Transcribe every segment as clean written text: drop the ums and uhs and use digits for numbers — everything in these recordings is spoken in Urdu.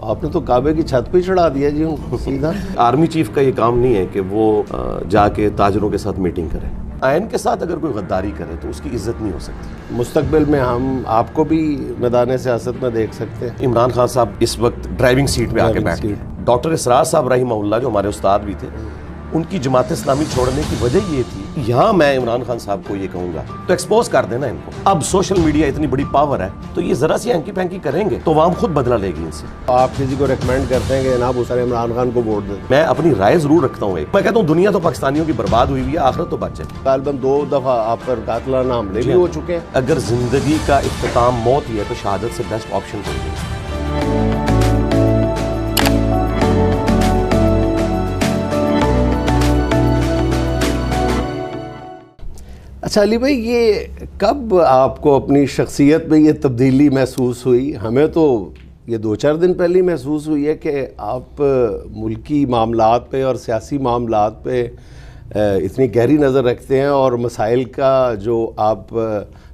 آپ نے تو کعبے کی چھت پہ چڑھا دیا جی ان کو سیدھا۔ آرمی چیف کا یہ کام نہیں ہے کہ وہ جا کے تاجروں کے ساتھ میٹنگ کرے، آئین کے ساتھ اگر کوئی غداری کرے تو اس کی عزت نہیں ہو سکتی۔ مستقبل میں ہم آپ کو بھی میدان سیاست میں دیکھ سکتے ہیں۔ عمران خان صاحب اس وقت ڈرائیونگ سیٹ پہ آ کے بیٹھ گئے۔ ڈاکٹر اسرار صاحب رحمہ اللہ جو ہمارے استاد بھی تھے، ان کی جماعت اسلامی چھوڑنے کی وجہ یہ تھی، یہاں میں عمران خان صاحب کو یہ کہوں گا تو ایکسپوز کر دینا ان کو۔ اب سوشل میڈیا اتنی بڑی پاور ہے تو یہ ذرا سی ہینکی پینکی کریں گے تو عوام خود بدلہ لے گی ان سے۔ آپ کسی کو ریکمینڈ کرتے ہیں کہ جناب اس طرح عمران خان کو ووٹ دیں؟ میں اپنی رائے ضرور رکھتا ہوں۔ میں کہتا ہوں دنیا تو پاکستانیوں کی برباد ہوئی ہوئی ہے، آخرت تو بچ جائے۔ غالباً 2 دفعہ آپ پر قاتلانہ حملے بھی ہو چکے ہیں۔ اگر زندگی کا اختتام موت ہی ہے تو شہادت سے بیسٹ آپشن کوئی نہیں۔ اچھا علی بھائی، یہ کب آپ کو اپنی شخصیت میں یہ تبدیلی محسوس ہوئی؟ ہمیں تو یہ 2-4 دن پہلے ہی محسوس ہوئی ہے کہ آپ ملکی معاملات پہ اور سیاسی معاملات پہ اتنی گہری نظر رکھتے ہیں، اور مسائل کا جو آپ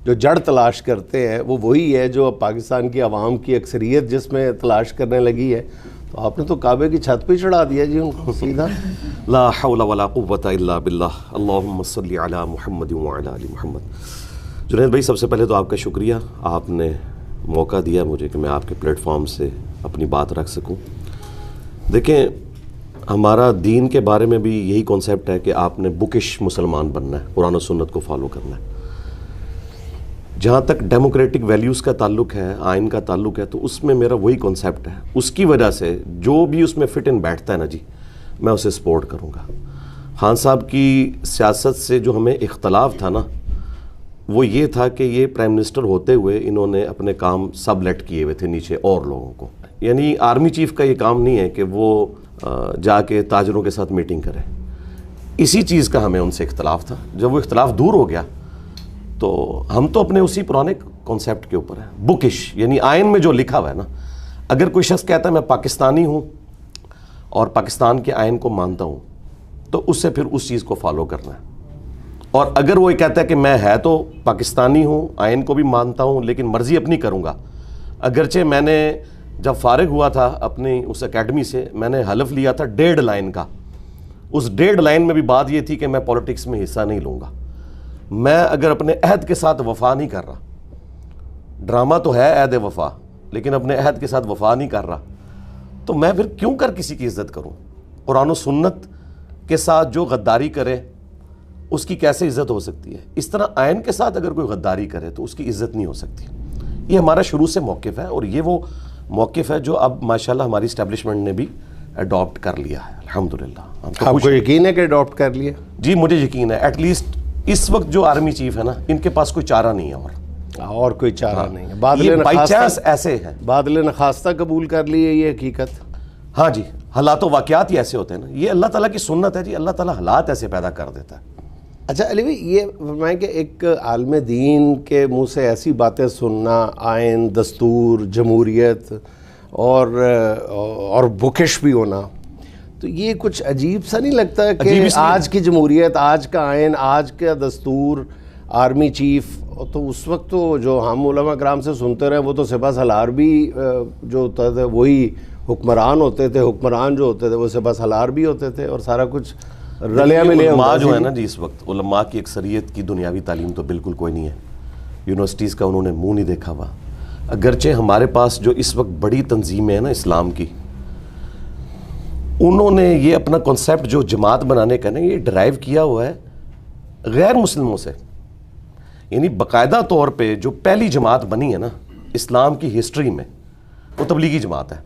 جو جڑ تلاش کرتے ہیں وہ وہی ہے جو پاکستان کی عوام کی اکثریت جس میں تلاش کرنے لگی ہے۔ تو آپ نے تو کعبے کی چھت پہ چڑھا دیا جی ان کو سیدھا۔ لا حول ولا قوت الا باللہ، اللہم صلی علی محمد وعلی آل محمد۔ جنید بھائی، سب سے پہلے تو آپ کا شکریہ، آپ نے موقع دیا مجھے کہ میں آپ کے پلیٹ فارم سے اپنی بات رکھ سکوں۔ دیکھیں، ہمارا دین کے بارے میں بھی یہی کانسیپٹ ہے کہ آپ نے بکش مسلمان بننا ہے، قرآن و سنت کو فالو کرنا ہے۔ جہاں تک ڈیموکریٹک ویلیوز کا تعلق ہے، آئین کا تعلق ہے، تو اس میں میرا وہی کانسیپٹ ہے۔ اس کی وجہ سے جو بھی اس میں فٹ ان بیٹھتا ہے نا جی، میں اسے سپورٹ کروں گا۔ خان صاحب کی سیاست سے جو ہمیں اختلاف تھا نا، وہ یہ تھا کہ یہ پرائم منسٹر ہوتے ہوئے انہوں نے اپنے کام سب لیٹ کیے ہوئے تھے نیچے اور لوگوں کو۔ یعنی آرمی چیف کا یہ کام نہیں ہے کہ وہ جا کے تاجروں کے ساتھ میٹنگ کرے۔ اسی چیز کا ہمیں ان سے اختلاف تھا۔ جب وہ اختلاف دور ہو گیا تو ہم تو اپنے اسی پرانے کانسیپٹ کے اوپر ہیں، بکش، یعنی آئین میں جو لکھا ہوا ہے نا، اگر کوئی شخص کہتا ہے میں پاکستانی ہوں اور پاکستان کے آئین کو مانتا ہوں تو اس سے پھر اس چیز کو فالو کرنا ہے۔ اور اگر وہ یہ کہتا ہے کہ میں ہے تو پاکستانی ہوں، آئین کو بھی مانتا ہوں، لیکن مرضی اپنی کروں گا، اگرچہ میں نے جب فارغ ہوا تھا اپنی اس اکیڈمی سے، میں نے حلف لیا تھا 1.5 لائن کا۔ اس 1.5 لائن میں بھی بات یہ تھی کہ میں پولیٹکس میں حصہ نہیں لوں گا۔ میں اگر اپنے عہد کے ساتھ وفا نہیں کر رہا، ڈرامہ تو ہے عہد وفا، لیکن اپنے عہد کے ساتھ وفا نہیں کر رہا، تو میں پھر کیوں کر کسی کی عزت کروں؟ قرآن و سنت کے ساتھ جو غداری کرے اس کی کیسے عزت ہو سکتی ہے؟ اس طرح آئین کے ساتھ اگر کوئی غداری کرے تو اس کی عزت نہیں ہو سکتی۔ یہ ہمارا شروع سے موقف ہے، اور یہ وہ موقف ہے جو اب ماشاءاللہ ہماری اسٹیبلشمنٹ نے بھی اڈاپٹ کر لیا ہے، الحمدللہ۔ آپ کو یقین ہے کہ اڈاپٹ کر لیا؟ جی مجھے یقین ہے، ایٹ لیسٹ اس وقت جو آرمی چیف ہے نا، ان کے پاس کوئی چارہ نہیں ہے، اور کوئی چارہ نہیں ہے۔ بائی چانس ایسے ہیں، بادل نخواستہ قبول کر لی ہے یہ حقیقت۔ ہاں جی، حالات و واقعات ہی ایسے ہوتے ہیں نا، یہ اللہ تعالیٰ کی سنت ہے جی، اللہ تعالیٰ حالات ایسے پیدا کر دیتا ہے۔ اچھا علی بھائی، یہ فرمائیں کہ ایک عالم دین کے منہ سے ایسی باتیں سننا، آئین، دستور، جمہوریت اور بکش بھی ہونا، تو یہ کچھ عجیب سا نہیں لگتا کہ آج کی جمہوریت، آج کا آئین، آج کا دستور، آرمی چیف، تو اس وقت تو جو ہم علماء کرام سے سنتے رہے وہ تو سپہ سالار بھی جو ہوتا تھا وہی حکمران ہوتے تھے، حکمران جو ہوتے تھے وہ سپہ سالار بھی ہوتے تھے، اور سارا کچھ رلیا ملیا۔ علماء جو ہے نا جی، اس وقت علماء کی اکثریت کی دنیاوی تعلیم تو بالکل کوئی نہیں ہے، یونیورسٹیز کا انہوں نے منہ نہیں دیکھا ہوا۔ اگرچہ ہمارے پاس جو اس وقت بڑی تنظیمیں ہیں نا اسلام کی، انہوں نے یہ اپنا کنسیپٹ جو جماعت بنانے کا نا، یہ ڈرائیو کیا ہوا ہے غیر مسلموں سے۔ یعنی باقاعدہ طور پہ جو پہلی جماعت بنی ہے نا اسلام کی ہسٹری میں، وہ تبلیغی جماعت ہے۔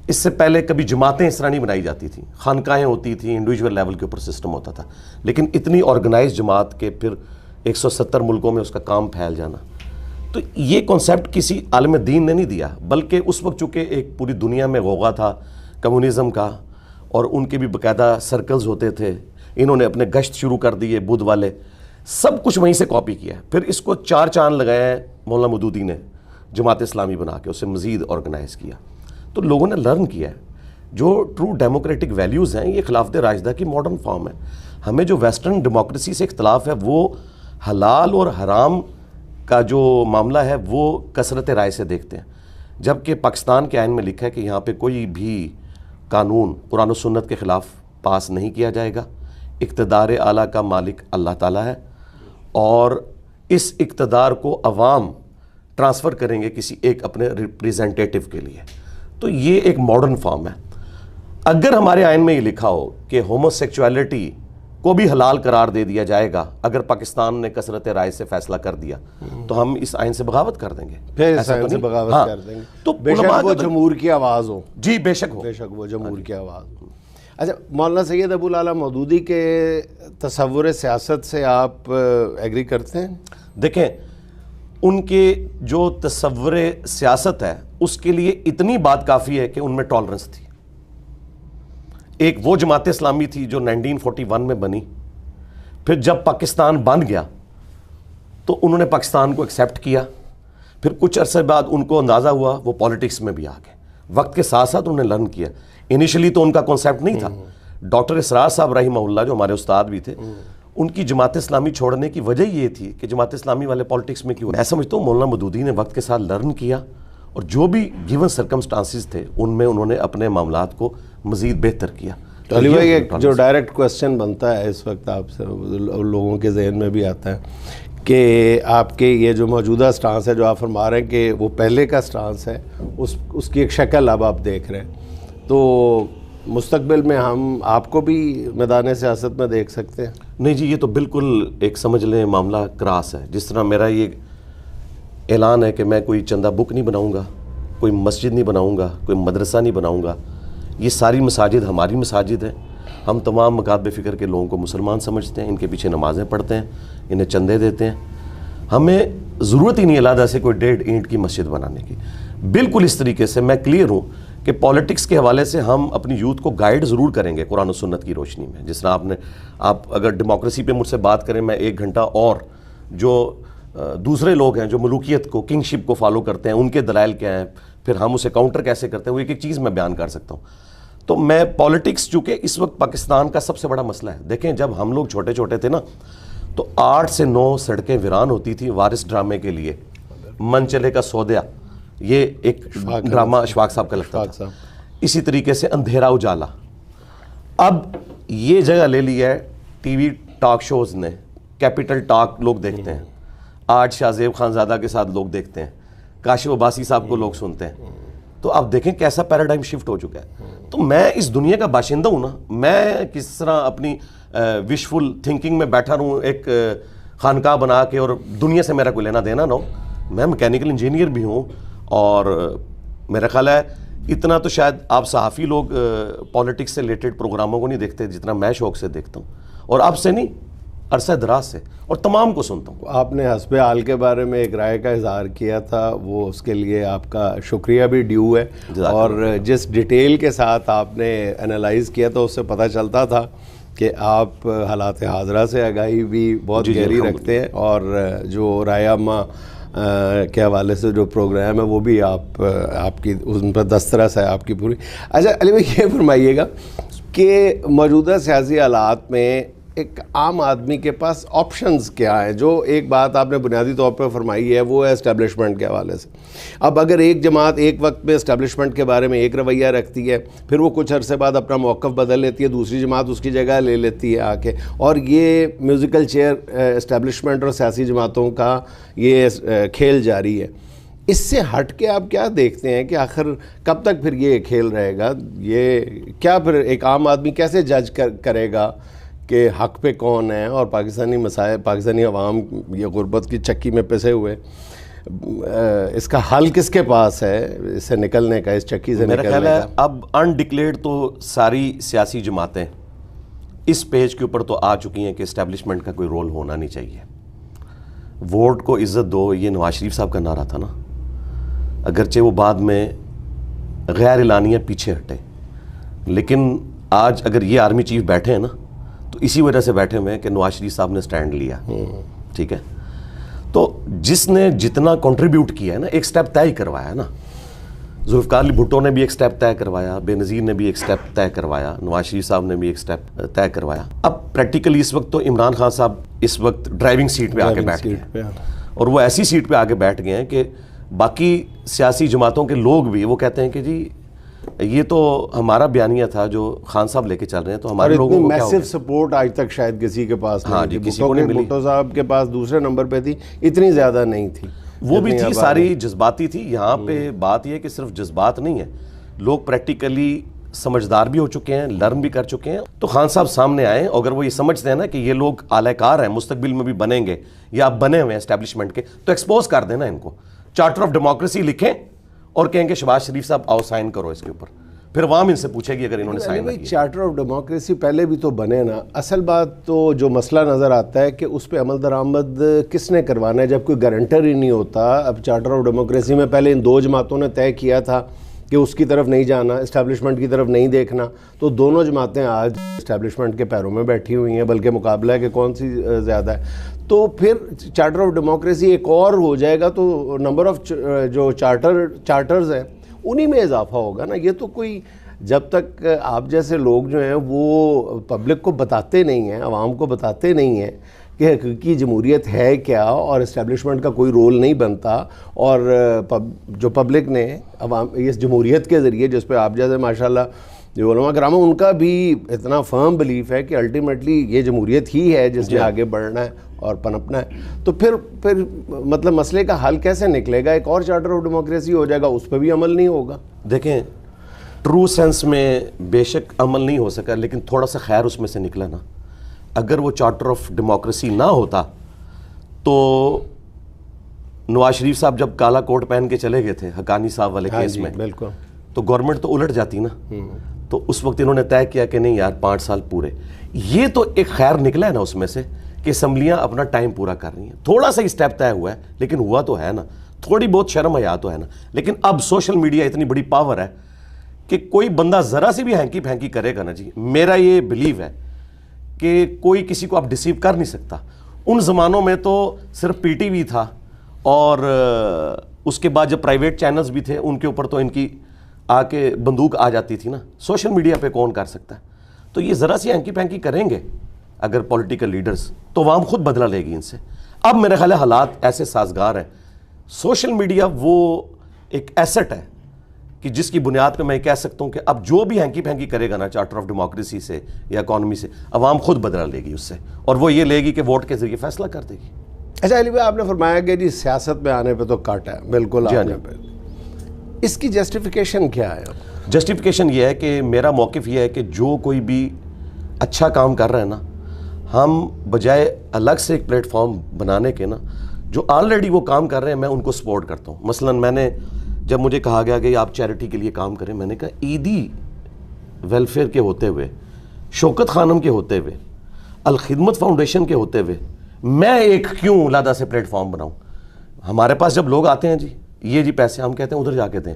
اس سے پہلے کبھی جماعتیں اس طرح نہیں بنائی جاتی تھیں، خانقاہیں ہوتی تھیں، انڈیویجول لیول کے اوپر سسٹم ہوتا تھا، لیکن اتنی آرگنائز جماعت کے پھر 170 ملکوں میں اس کا کام پھیل جانا، تو یہ کنسیپٹ کسی عالم دین نے نہیں دیا، بلکہ اس وقت چونکہ ایک پوری دنیا میں غوغا تھا کمیونزم کا، اور ان کے بھی باقاعدہ سرکلز ہوتے تھے، انہوں نے اپنے گشت شروع کر دیے بدھ والے، سب کچھ وہیں سے کاپی کیا ہے۔ پھر اس کو 4 چاند لگائے ہیں مولانا مودودی نے جماعت اسلامی بنا کے، اسے مزید آرگنائز کیا، تو لوگوں نے لرن کیا ہے۔ جو ٹرو ڈیموکریٹک ویلیوز ہیں، یہ خلافت راشدہ کی ماڈرن فارم ہے۔ ہمیں جو ویسٹرن ڈیموکریسی سے اختلاف ہے، وہ حلال اور حرام کا جو معاملہ ہے وہ کثرت رائے سے دیکھتے ہیں، جبکہ پاکستان کے آئین میں لکھا ہے کہ یہاں پہ کوئی بھی قانون قرآن و سنت کے خلاف پاس نہیں کیا جائے گا. اقتدار اعلیٰ کا مالک اللہ تعالیٰ ہے اور اس اقتدار کو عوام ٹرانسفر کریں گے کسی ایک اپنے ریپریزنٹیٹیو کے لیے. تو یہ ایک ماڈرن فارم ہے. اگر ہمارے آئین میں یہ لکھا ہو کہ ہومو سیکچویلٹی کو بھی حلال قرار دے دیا جائے گا اگر پاکستان نے کثرت رائے سے فیصلہ کر دیا تو ہم اس آئین سے بغاوت کر دیں گے. پھر اس آئین سے بغاوت کر دیں گے تو بے شک وہ جمہور کی آواز ہو. جی بے شک ہو، بے شک وہ جمہور کی آواز ہو. اچھا، مولانا سید ابو العلا مودودی کے تصور سیاست سے آپ ایگری کرتے ہیں؟ دیکھیں ان کے جو تصور سیاست ہے اس کے لیے اتنی بات کافی ہے کہ ان میں ٹالرنس تھی. ایک وہ جماعت اسلامی تھی جو 1941 میں بنی، پھر جب پاکستان بن گیا تو انہوں نے پاکستان کو ایکسیپٹ کیا، پھر کچھ عرصے بعد ان کو اندازہ ہوا وہ پولیٹکس میں بھی آ گئے. وقت کے ساتھ ساتھ انہوں نے لرن کیا. انیشلی تو ان کا کانسیپٹ نہیں تھا. ڈاکٹر اسرار صاحب رحمہ اللہ جو ہمارے استاد بھی تھے، ان کی جماعت اسلامی چھوڑنے کی وجہ یہ تھی کہ جماعت اسلامی والے پولیٹکس میں کیوں. میں سمجھتا ہوں مولانا مودودی نے وقت کے ساتھ لرن کیا اور جو بھی گیون سرکمسٹانسز تھے ان میں انہوں نے اپنے معاملات کو مزید بہتر کیا. تو علی بھائی ایک جو ڈائریکٹ کوسچن بنتا ہے اس وقت آپ سے، لوگوں کے ذہن میں بھی آتا ہے کہ آپ کے یہ جو موجودہ سٹانس ہے جو آپ فرما رہے ہیں کہ وہ پہلے کا سٹانس ہے، اس کی ایک شکل اب آپ دیکھ رہے ہیں، تو مستقبل میں ہم آپ کو بھی میدان سیاست میں دیکھ سکتے ہیں؟ نہیں جی، یہ تو بالکل ایک سمجھ لیں معاملہ کراس ہے. جس طرح میرا یہ اعلان ہے کہ میں کوئی چندہ بک نہیں بناؤں گا، کوئی مسجد نہیں بناؤں گا، کوئی مدرسہ نہیں بناؤں گا. یہ ساری مساجد ہماری مساجد ہیں. ہم تمام مکاتب فکر کے لوگوں کو مسلمان سمجھتے ہیں، ان کے پیچھے نمازیں پڑھتے ہیں، انہیں چندے دیتے ہیں. ہمیں ضرورت ہی نہیں علیحدہ سے کوئی 1.5 اینٹ کی مسجد بنانے کی. بالکل اس طریقے سے میں کلیئر ہوں کہ پولیٹکس کے حوالے سے ہم اپنی یوتھ کو گائیڈ ضرور کریں گے قرآن و سنت کی روشنی میں. جس طرح آپ اگر ڈیموکریسی پہ مجھ سے بات کریں، میں 1 گھنٹہ اور جو دوسرے لوگ ہیں جو ملوکیت کو، کنگشپ کو فالو کرتے ہیں، ان کے دلائل کیا ہیں، پھر ہم اسے کاؤنٹر کیسے کرتے ہیں، وہ ایک ایک چیز میں بیان کر سکتا ہوں. تو میں پولیٹکس چونکہ اس وقت پاکستان کا سب سے بڑا مسئلہ ہے. دیکھیں جب ہم لوگ چھوٹے چھوٹے تھے نا تو 8 سے 9 سڑکیں ویران ہوتی تھی وارث ڈرامے کے لیے. من چلے کا سودیا، یہ ایک ڈرامہ اشفاق صاحب کا لگتا تھا. اسی طریقے سے اندھیرا اجالا. اب یہ جگہ لے لی ہے ٹی وی ٹاک شوز نے. کیپٹل ٹاک لوگ دیکھتے ہیں، آج شاہ زیب خان زادہ کے ساتھ لوگ دیکھتے ہیں، کاشف عباسی صاحب کو لوگ سنتے ہیں. تو آپ دیکھیں کیسا پیراڈائم شفٹ ہو چکا ہے. تو میں اس دنیا کا باشندہ ہوں نا، میں کس طرح اپنی وشفل تھنکنگ میں بیٹھا رہوں ایک خانقاہ بنا کے اور دنیا سے میرا کوئی لینا دینا نہ ہو. میں میکینیکل انجینئر بھی ہوں اور میرا خیال ہے اتنا تو شاید آپ صحافی لوگ پولیٹکس سے ریلیٹڈ پروگراموں کو نہیں دیکھتے جتنا میں شوق سے دیکھتا ہوں، اور آپ سے نہیں، عرصہ دراز سے، اور تمام کو سنتا ہوں. آپ نے حسب حال کے بارے میں ایک رائے کا اظہار کیا تھا، وہ اس کے لیے آپ کا شکریہ بھی ڈیو ہے. اور جس ڈیٹیل کے ساتھ آپ نے انالائز کیا تھا اس سے پتہ چلتا تھا کہ آپ حالات حاضرہ سے آگاہی بھی بہت گہری رکھتے ہیں، اور جو رائے عامہ کے حوالے سے جو پروگرام ہے وہ بھی آپ کی ان پر دسترس ہے آپ کی پوری. اچھا علی بھائی یہ فرمائیے گا کہ موجودہ سیاسی حالات میں ایک عام آدمی کے پاس آپشنز کیا ہیں؟ جو ایک بات آپ نے بنیادی طور پر فرمائی ہے وہ ہے اسٹیبلشمنٹ کے حوالے سے. اب اگر ایک جماعت ایک وقت میں اسٹیبلشمنٹ کے بارے میں ایک رویہ رکھتی ہے، پھر وہ کچھ عرصے بعد اپنا موقف بدل لیتی ہے، دوسری جماعت اس کی جگہ لے لیتی ہے آ کے، اور یہ میوزیکل چیئر اسٹیبلشمنٹ اور سیاسی جماعتوں کا یہ کھیل جاری ہے. اس سے ہٹ کے آپ کیا دیکھتے ہیں کہ آخر کب تک پھر یہ کھیل رہے گا؟ یہ کیا پھر ایک عام آدمی کیسے جج کرے گا کہ حق پہ کون ہے، اور پاکستانی مسائل، پاکستانی عوام یہ غربت کی چکی میں پسے ہوئے، اس کا حل کس کے پاس ہے اس سے نکلنے کا، اس چکی سے نکلنے کا؟ میرا خیال ہے اب انڈکلیئرڈ تو ساری سیاسی جماعتیں اس پیج کے اوپر تو آ چکی ہیں کہ اسٹیبلشمنٹ کا کوئی رول ہونا نہیں چاہیے. ووٹ کو عزت دو، یہ نواز شریف صاحب کا نعرہ تھا نا، اگرچہ وہ بعد میں غیر اعلانیہ پیچھے ہٹے، لیکن آج اگر یہ آرمی چیف بیٹھے ہیں نا تو اسی وجہ سے بیٹھے ہوئے ہیں کہ نواز شریف صاحب نے سٹینڈ لیا. ٹھیک ہے، تو جس نے جتنا کنٹریبیوٹ کیا ہے نا، ایک سٹیپ طے کروایا ہے نا. ذوالفقار علی بھٹو نے بھی ایک سٹیپ طے کروایا، بے نظیر نے بھی ایک سٹیپ طے کروایا، نواز شریف صاحب نے بھی ایک سٹیپ طے کروایا. اب پریکٹیکلی اس وقت تو عمران خان صاحب اس وقت ڈرائیونگ سیٹ پہ آ کے بیٹھ گئے ہیں، اور وہ ایسی سیٹ پہ آ کے بیٹھ گئے ہیں کہ باقی سیاسی جماعتوں کے لوگ بھی وہ کہتے ہیں کہ جی یہ تو ہمارا بیانیہ تھا جو خان صاحب لے کے چل رہے ہیں, تو ہمارے لوگوں کو کیا میسو سپورٹ آج تک شاید کسی کے پاس ہاں جی کسی کو نہیں ملی. بھٹو صاحب کے پاس دوسرے نمبر پہ تھی, اتنی زیادہ نہیں تھی, وہ بھی تھی ساری جذباتی تھی. یہاں پہ بات یہ کہ صرف جذبات نہیں ہے, لوگ پریکٹیکلی سمجھدار بھی ہو چکے ہیں, لرن بھی کر چکے ہیں. تو خان صاحب سامنے آئیں, اگر وہ یہ سمجھتے ہیں نا کہ یہ لوگ اعلی کار ہیں, مستقبل میں بھی بنیں گے یا آپ بنے ہوئے ہیں اسٹیبلشمنٹ کے, تو ایکسپوز کر دینا ان کو. چارٹر آف ڈیموکریسی لکھیں اور کہیں کہ شہباز شریف صاحب آؤ سائن کرو اس کے اوپر, پھر عوام ان سے پوچھے گی اگر انہوں نے سائن کیا. چارٹر آف ڈیموکریسی پہلے بھی تو بنے نا. اصل بات تو جو مسئلہ نظر آتا ہے کہ اس پہ عمل درآمد کس نے کروانا ہے جب کوئی گارنٹر ہی نہیں ہوتا. اب چارٹر آف ڈیموکریسی میں پہلے ان دو جماعتوں نے طے کیا تھا کہ اس کی طرف نہیں جانا, اسٹیبلشمنٹ کی طرف نہیں دیکھنا, تو دونوں جماعتیں آج اسٹیبلشمنٹ کے پیروں میں بیٹھی ہوئی ہیں, بلکہ مقابلہ ہے کہ کون سی زیادہ ہے. تو پھر چارٹر آف ڈیموکریسی ایک اور ہو جائے گا تو نمبر آف جو چارٹرز ہیں انہی میں اضافہ ہوگا نا. یہ تو کوئی جب تک آپ جیسے لوگ جو ہیں وہ پبلک کو بتاتے نہیں ہیں, عوام کو بتاتے نہیں ہیں کہ حقیقی جمہوریت ہے کیا اور اسٹیبلشمنٹ کا کوئی رول نہیں بنتا, اور جو پبلک نے عوام اس جمہوریت کے ذریعے جس پہ آپ جیسے ماشاءاللہ جو علماء کرام ان کا بھی اتنا فرم بلیف ہے کہ الٹیمیٹلی یہ جمہوریت ہی ہے جس میں آگے بڑھنا ہے اور پنپنا ہے, تو پھر مطلب مسئلے کا حل کیسے نکلے گا؟ ایک اور چارٹر آف ڈیموکریسی ہو جائے گا, اس پہ بھی عمل نہیں ہوگا. دیکھیں ٹرو سینس میں بے شک عمل نہیں ہو سکا, لیکن تھوڑا سا خیر اس میں سے نکلا نا. اگر وہ چارٹر آف ڈیموکریسی نہ ہوتا تو نواز شریف صاحب جب کالا کوٹ پہن کے چلے گئے تھے حقانی صاحب والے کیس میں, بالکل, تو گورنمنٹ تو الٹ جاتی نا. تو اس وقت انہوں نے طے کیا کہ نہیں یار 5 سال پورے. یہ تو ایک خیر نکلا ہے نا اس میں سے کہ اسمبلیاں اپنا ٹائم پورا کر رہی ہیں. تھوڑا سا اسٹیپ طے ہوا ہے لیکن ہوا تو ہے نا, تھوڑی بہت شرم حیا تو ہے نا. لیکن اب سوشل میڈیا اتنی بڑی پاور ہے کہ کوئی بندہ ذرا سی بھی ہینکی پھینکی کرے گا نا جی, میرا یہ بلیو ہے کہ کوئی کسی کو آپ ڈسیو کر نہیں سکتا. ان زمانوں میں تو صرف پی ٹی وی تھا, اور اس کے بعد جب پرائیویٹ چینلز بھی تھے ان کے اوپر تو ان کی آ کے بندوق آ جاتی تھی نا. سوشل میڈیا پہ کون کر سکتا ہے؟ تو یہ ذرا سی ہینکی پھینکی کریں گے اگر پولیٹیکل لیڈرز, تو عوام خود بدلہ لے گی ان سے. اب میرے خیال ہے حالات ایسے سازگار ہیں. سوشل میڈیا وہ ایک ایسٹ ہے کہ جس کی بنیاد پہ میں کہہ سکتا ہوں کہ اب جو بھی ہینکی پھینکی کرے گا نا چارٹر آف ڈیموکریسی سے یا اکانومی سے, عوام خود بدلہ لے گی اس سے, اور وہ یہ لے گی کہ ووٹ کے ذریعے فیصلہ کر دے گی. اچھا علی بھائی, آپ نے فرمایا کہ جی سیاست میں آنے پہ تو کاٹا ہے, بالکل آپ نے, اس کی جسٹیفیکیشن کیا ہے؟ جسٹیفیکیشن یہ ہے کہ میرا موقف یہ ہے کہ جو کوئی بھی اچھا کام کر رہا ہے نا, ہم بجائے الگ سے ایک پلیٹ فارم بنانے کے نا, جو آلریڈی وہ کام کر رہے ہیں میں ان کو سپورٹ کرتا ہوں. مثلا میں نے جب مجھے کہا گیا کہ آپ چیریٹی کے لیے کام کریں, میں نے کہا عیدی ویلفیئر کے ہوتے ہوئے, شوکت خانم کے ہوتے ہوئے, الخدمت فاؤنڈیشن کے ہوتے ہوئے میں ایک کیوں علیحدہ سے پلیٹ فارم بناؤں؟ ہمارے پاس جب لوگ آتے ہیں جی یہ جی پیسے, ہم کہتے ہیں ادھر جا کے دیں,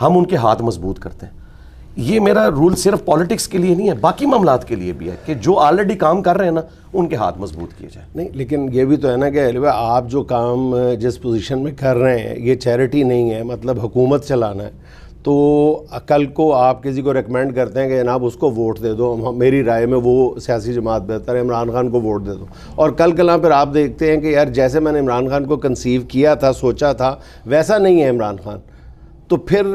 ہم ان کے ہاتھ مضبوط کرتے ہیں. یہ میرا رول صرف پالیٹکس کے لیے نہیں ہے, باقی معاملات کے لیے بھی ہے کہ جو آلریڈی کام کر رہے ہیں نا ان کے ہاتھ مضبوط کیے جائیں. نہیں لیکن یہ بھی تو ہے نا کہ آپ جو کام جس پوزیشن میں کر رہے ہیں یہ چیریٹی نہیں ہے, مطلب حکومت چلانا ہے. تو کل کو آپ کسی کو ریکمینڈ کرتے ہیں کہ جناب اس کو ووٹ دے دو, میری رائے میں وہ سیاسی جماعت بہتر ہے, عمران خان کو ووٹ دے دو, اور کل کلاں پھر آپ دیکھتے ہیں کہ یار جیسے میں نے عمران خان کو کنسیو کیا تھا, سوچا تھا, ویسا نہیں ہے عمران خان, تو پھر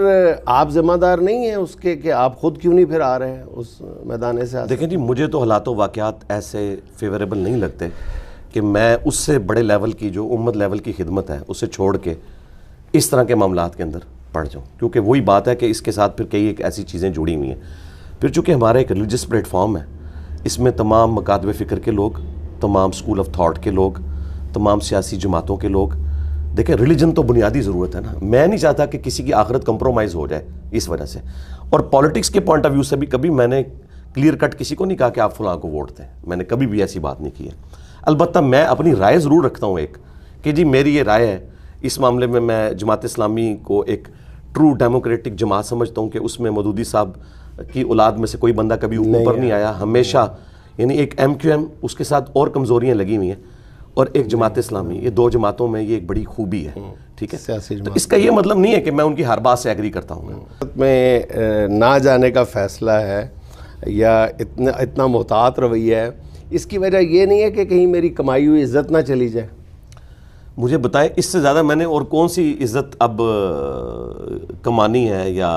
آپ ذمہ دار نہیں ہیں اس کے کہ آپ خود کیوں نہیں پھر آ رہے ہیں اس میدان سے؟ دیکھیں جی مجھے تو حالات و واقعات ایسے فیوریبل نہیں لگتے کہ میں اس سے بڑے لیول کی جو امت لیول کی خدمت ہے اسے چھوڑ کے اس طرح کے معاملات کے اندر پڑ جاؤں, کیونکہ وہی بات ہے کہ اس کے ساتھ پھر کئی ایک ایسی چیزیں جڑی ہوئی ہیں. پھر چونکہ ہمارا ایک ریلیجس پلیٹ فارم ہے, اس میں تمام مکاتب فکر کے لوگ, تمام اسکول آف تھاٹ کے لوگ, تمام سیاسی جماعتوں کے لوگ. دیکھیں ریلیجن تو بنیادی ضرورت ہے نا, میں نہیں چاہتا کہ کسی کی آخرت کمپرومائز ہو جائے اس وجہ سے. اور پالیٹکس کے پوائنٹ آف ویو سے بھی کبھی میں نے کلیئر کٹ کسی کو نہیں کہا کہ آپ فلاں کو ووٹ دیں, میں نے کبھی بھی ایسی بات نہیں کی ہے. البتہ میں اپنی رائے ضرور رکھتا ہوں ایک کہ جی میری یہ رائے ہے اس معاملے میں, میں جماعت اسلامی کو ایک ٹرو ڈیموکریٹک جماعت سمجھتا ہوں کہ اس میں مودودی صاحب کی اولاد میں سے کوئی بندہ کبھی اوپر نہیں آیا ہمیشہ, یعنی ایک ایم کیو ایم اس کے ساتھ اور کمزوریاں لگی ہوئی ہیں, اور ایک جماعت اسلامی, یہ دو جماعتوں میں یہ ایک بڑی خوبی ہے. ٹھیک ہے, تو اس کا یہ مطلب نہیں ہے کہ میں ان کی ہر بات سے ایگری کرتا ہوں. میں نہ جانے کا فیصلہ ہے یا اتنا محتاط رویہ ہے, اس کی وجہ یہ نہیں ہے کہ کہیں میری کمائی ہوئی عزت نہ چلی جائے؟ مجھے بتائیں اس سے زیادہ میں نے اور کون سی عزت اب کمانی ہے، یا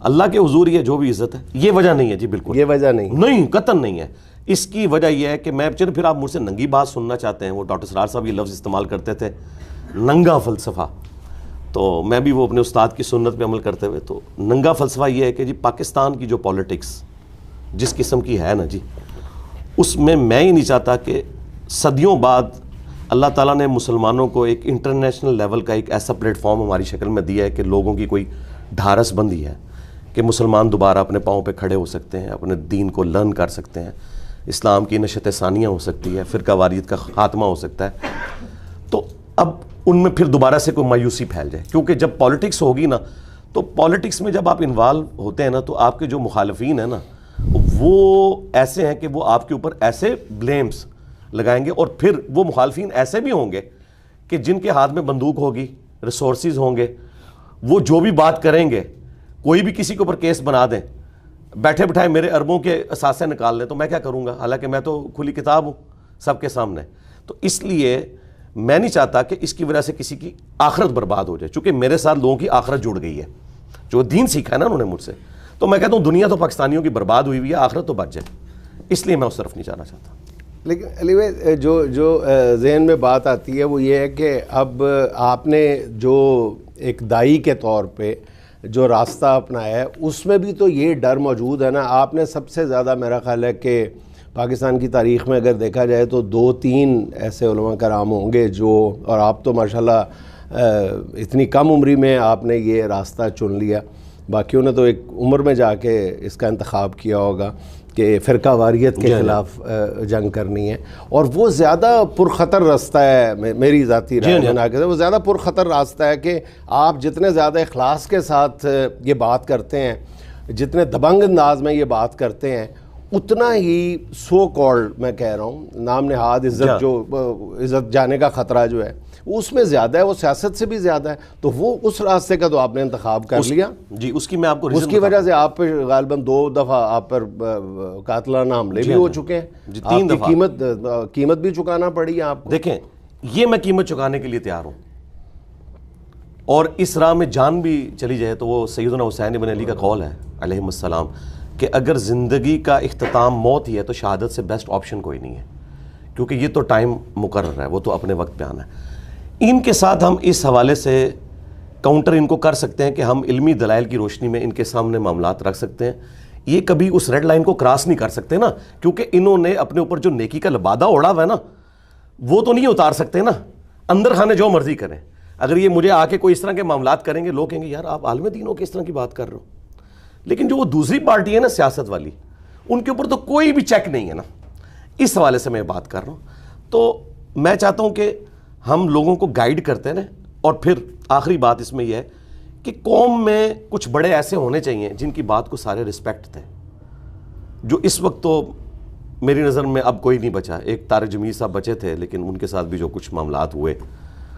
اللہ کے حضور یہ جو بھی عزت ہے، یہ وجہ نہیں ہے جی، بالکل یہ وجہ نہیں قطعاً نہیں ہے۔ اس کی وجہ یہ ہے کہ میں پھر آپ مجھ سے ننگی بات سننا چاہتے ہیں، وہ ڈاکٹر سرار صاحب یہ لفظ استعمال کرتے تھے ننگا فلسفہ، تو میں بھی وہ اپنے استاد کی سنت پہ عمل کرتے ہوئے، تو ننگا فلسفہ یہ ہے کہ جی پاکستان کی جو پولیٹکس جس قسم کی ہے نا جی، اس میں ہی نہیں چاہتا کہ صدیوں بعد اللہ تعالیٰ نے مسلمانوں کو ایک انٹرنیشنل لیول کا ایک ایسا پلیٹ فارم ہماری شکل میں دیا ہے کہ لوگوں کی کوئی ڈھارس بندی ہے کہ مسلمان دوبارہ اپنے پاؤں پہ کھڑے ہو سکتے ہیں، اپنے دین کو لرن کر سکتے ہیں، اسلام کی نشت ثانیہ ہو سکتی ہے، فرقہ واریت کا خاتمہ ہو سکتا ہے۔ تو اب ان میں پھر دوبارہ سے کوئی مایوسی پھیل جائے، کیونکہ جب پالیٹکس ہوگی نا، تو پالیٹکس میں جب آپ انوالو ہوتے ہیں نا، تو آپ کے جو مخالفین ہیں نا وہ ایسے ہیں کہ وہ آپ کے اوپر ایسے بلیمز لگائیں گے، اور پھر وہ مخالفین ایسے بھی ہوں گے کہ جن کے ہاتھ میں بندوق ہوگی، ریسورسز ہوں گے، وہ جو بھی بات کریں گے، کوئی بھی کسی کے اوپر کیس بنا دیں، بیٹھے بٹھائے میرے اربوں کے اثاثے نکال لیں، تو میں کیا کروں گا؟ حالانکہ میں تو کھلی کتاب ہوں سب کے سامنے۔ تو اس لیے میں نہیں چاہتا کہ اس کی وجہ سے کسی کی آخرت برباد ہو جائے، چونکہ میرے ساتھ لوگوں کی آخرت جڑ گئی ہے، جو دین سیکھا ہے نا انہوں نے مجھ سے، تو میں کہتا ہوں دنیا تو پاکستانیوں کی برباد ہوئی ہے، آخرت تو بچ جائے، اس لیے میں اس طرف نہیں جانا چاہتا۔ لیکن علی بھائی جو ذہن میں بات آتی ہے وہ یہ ہے کہ اب آپ نے جو ایک دائی کے طور پہ جو راستہ اپنایا ہے، اس میں بھی تو یہ ڈر موجود ہے نا۔ آپ نے سب سے زیادہ میرا خیال ہے کہ پاکستان کی تاریخ میں اگر دیکھا جائے تو 2-3 ایسے علماء کرام ہوں گے جو، اور آپ تو ماشاءاللہ اتنی کم عمری میں آپ نے یہ راستہ چن لیا، باقیوں نے تو ایک عمر میں جا کے اس کا انتخاب کیا ہوگا کہ فرقہ واریت کے خلاف جنگ کرنی ہے، اور وہ زیادہ پرخطر راستہ ہے، میری ذاتی رائے میں وہ زیادہ پرخطر راستہ ہے کہ آپ جتنے زیادہ اخلاص کے ساتھ یہ بات کرتے ہیں، جتنے دبنگ انداز میں یہ بات کرتے ہیں، اتنا ہی سو کالڈ میں کہہ رہا ہوں نام نہاد عزت، جو عزت جانے کا خطرہ جو ہے اس میں زیادہ ہے، وہ سیاست سے بھی زیادہ ہے۔ تو وہ اس راستے کا تو آپ نے انتخاب کر لیا جی، اس کی میں آپ کو اس کی وجہ سے آپ پر غالباً 2 دفعہ آپ پر قاتلانہ حملے بھی ہو چکے ہیں، 3 دفعہ قیمت بھی چکانا پڑی ہے آپ کو۔ دیکھیں یہ میں قیمت چکانے کے لیے تیار ہوں، اور اس راہ میں جان بھی چلی جائے تو وہ سیدنا حسین بن علی کا قول ہے علیہ السلام کہ اگر زندگی کا اختتام موت ہی ہے تو شہادت سے بیسٹ آپشن کوئی نہیں ہے، کیونکہ یہ تو ٹائم مقرر ہے، وہ تو اپنے وقت پہ آنا ہے۔ ان کے ساتھ ہم اس حوالے سے کاؤنٹر ان کو کر سکتے ہیں کہ ہم علمی دلائل کی روشنی میں ان کے سامنے معاملات رکھ سکتے ہیں، یہ کبھی اس ریڈ لائن کو کراس نہیں کر سکتے نا، کیونکہ انہوں نے اپنے اوپر جو نیکی کا لبادہ اوڑھا ہوا ہے نا وہ تو نہیں اتار سکتے نا، اندر خانے جو مرضی کریں۔ اگر یہ مجھے آ کے کوئی اس طرح کے معاملات کریں گے، لوگ کہیں گے یار آپ عالم دین ہو کے اس طرح کی بات کر رہے ہو، لیکن جو وہ دوسری پارٹی ہے نا سیاست والی، ان کے اوپر تو کوئی بھی چیک نہیں ہے نا، اس حوالے سے میں بات کر رہا ہوں۔ تو میں چاہتا ہوں کہ ہم لوگوں کو گائیڈ کرتے رہیں، اور پھر آخری بات اس میں یہ ہے کہ قوم میں کچھ بڑے ایسے ہونے چاہیے جن کی بات کو سارے رسپیکٹ دیں، جو اس وقت تو میری نظر میں اب کوئی نہیں بچا۔ ایک طارق جمیل صاحب بچے تھے، لیکن ان کے ساتھ بھی جو کچھ معاملات ہوئے،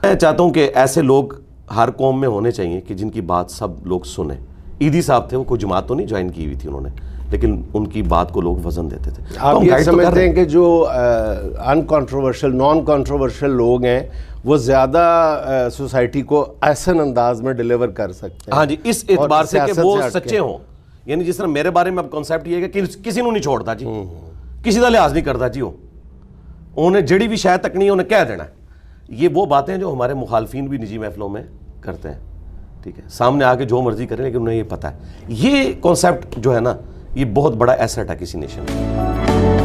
میں چاہتا ہوں کہ ایسے لوگ ہر قوم میں ہونے چاہیے کہ جن کی بات سب لوگ سنیں۔ عیدی صاحب تھے، وہ کوئی جماعت تو نہیں جوائن کی ہوئی تھی انہوں نے، لیکن ان کی بات کو لوگ وزن دیتے تھے۔ آپ یہ سمجھتے ہیں کہ جو انکانٹروورشل نان کانٹروورشل لوگ ہیں وہ زیادہ سوسائٹی کو احسن انداز میں ڈیلیور کر سکتے ہیں؟ ہاں جی، اس اعتبار سے کہ وہ سچے ہوں، یعنی جس طرح میرے بارے میں اب کانسیپٹ یہ ہے کہ کسی نے نہیں چھوڑتا جی، کسی کا لحاظ نہیں کرتا جی، انہیں جڑی بھی شاید تک نہیں انہیں کہہ دینا ہے۔ یہ وہ باتیں جو ہمارے مخالفین بھی نجی محفلوں میں کرتے ہیں، ٹھیک ہے، سامنے آ کے جو مرضی کریں، لیکن انہیں یہ پتہ ہے یہ کانسیپٹ جو ہے نا یہ بہت بڑا ایسٹ ہے کسی نیشن کا۔